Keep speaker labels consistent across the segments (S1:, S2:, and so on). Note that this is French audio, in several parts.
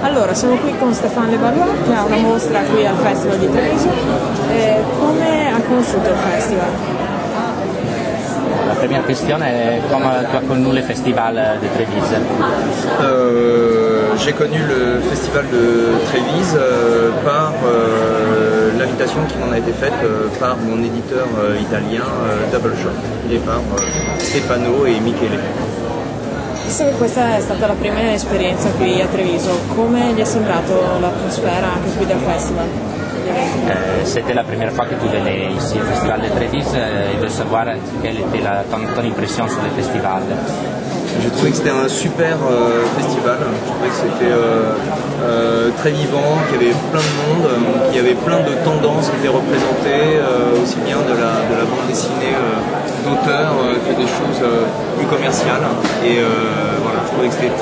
S1: Allora, siamo qui con Stéphane Levallois che ha una mostra qui al Festival di Treviso. Come ha conosciuto il festival?
S2: La première question est comment tu as connu le festival de Trévise?
S3: J'ai connu le festival de Trévise par l'invitation qui m'en a été faite par mon éditeur italien Double Shot et par Stefano et Michele.
S1: Visto che questa è stata la prima esperienza qui a Treviso, come gli è sembrato l'atmosfera anche qui del festival?
S2: C'était la première fois que tu venais ici au Festival de Trévise et de savoir quelle était ton impression sur le festival.
S3: J'ai trouvé que c'était un super festival, je trouvais que c'était très vivant, qu'il y avait plein de monde, qu'il y avait plein de tendances qui étaient représentées, aussi bien de la bande dessinée d'auteur que des choses plus commerciales. Et voilà, je trouvais que c'était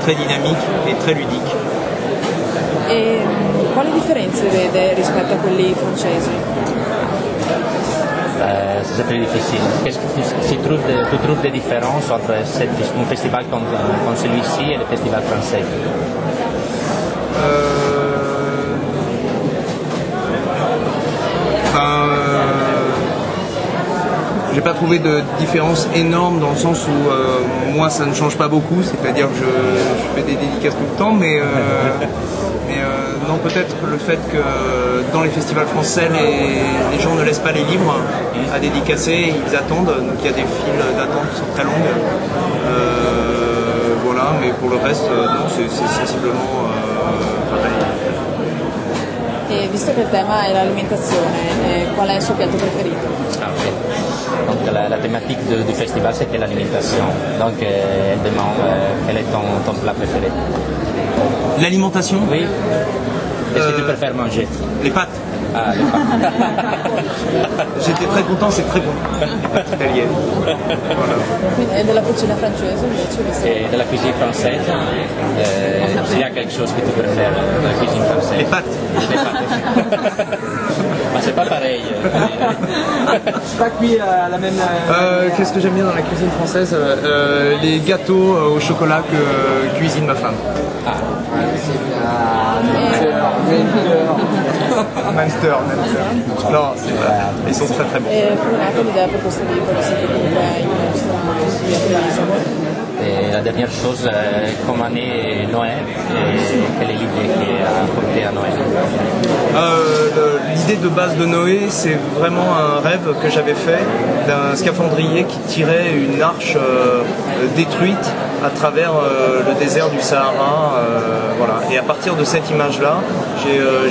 S3: très dynamique et très ludique.
S1: E quali differenze vede rispetto a quelli francesi?
S2: C'est très difficile. Qu'est-ce que tu trouves des différences entre un festival comme celui-ci et le festival français?
S3: J'ai pas trouvé de différence énorme dans le sens où moi ça ne change pas beaucoup, c'est-à-dire que je fais des dédicaces tout le temps, mais non, peut-être le fait que dans les festivals français les gens ne laissent pas les livres à dédicacer, ils attendent, donc il y a des files d'attente qui sont très longues. Voilà, mais pour le reste, non, c'est sensiblement pareil.
S1: E visto che il tema è l'alimentazione, qual è il suo piatto preferito?
S2: Ah, okay. Donc la thématique du festival c'était l'alimentation. Donc elle demande quel est ton plat préféré?
S3: L'alimentation?
S2: Oui. Qu'est-ce que tu préfères manger?
S3: Les pâtes.
S2: Ah, les pâtes.
S3: J'étais très content, c'est très bon. Les pâtes italiennes. Voilà.
S1: E della cucina francese invece?
S2: Et de la cuisine française, s'il y a quelque chose que tu préfères de la cuisine française?
S3: Les pâtes.
S2: Les pâtes. Mais c'est pas pareil.
S4: Pas cuit à la même.
S3: Qu'est-ce que j'aime bien dans la cuisine française? Les gâteaux au chocolat que cuisine ma femme.
S2: Ah.
S3: Munster. Non, c'est pas. Ils sont très bons.
S1: E come è nata l'idea per questo libro, che siete comunque in mostra qui a Treviso?
S2: Et la dernière chose, comment est Noël et quel est l'idée qui est apportée à Noël?
S3: L'idée de base de Noé, c'est vraiment un rêve que j'avais fait d'un scaphandrier qui tirait une arche détruite à travers le désert du Sahara. Voilà. Et à partir de cette image-là,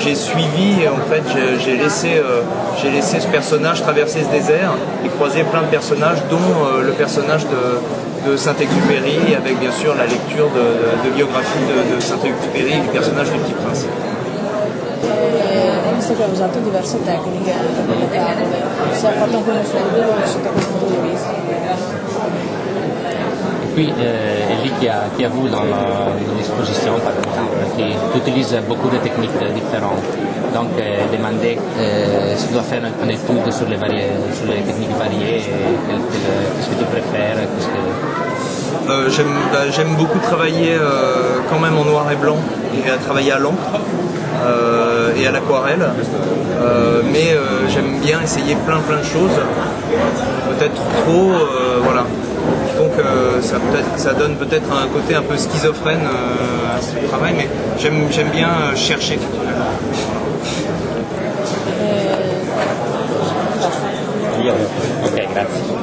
S3: j'ai suivi, en fait, j'ai laissé ce personnage traverser ce désert et croiser plein de personnages, dont le personnage de Saint-Exupéry, avec bien sûr la lecture de biographie de Saint-Exupéry, du personnage du Petit Prince.
S1: Ho visto che ha usato diverse tecniche per le tavole, si è fatto anche uno studio sotto questo punto di vista.
S2: Et puis, Elie qui a vu dans l'exposition, par exemple, qui utilise beaucoup de techniques différentes. Donc, demander si tu dois faire une étude sur les techniques variées, qu'est-ce que tu préfères,
S3: J'aime beaucoup travailler quand même en noir et blanc et à travailler à l'encre et à l'aquarelle, mais j'aime bien essayer plein de choses, peut-être trop, voilà, qui font que ça donne peut-être un côté un peu schizophrène à ce travail, mais j'aime bien chercher.
S2: Ok, grazie.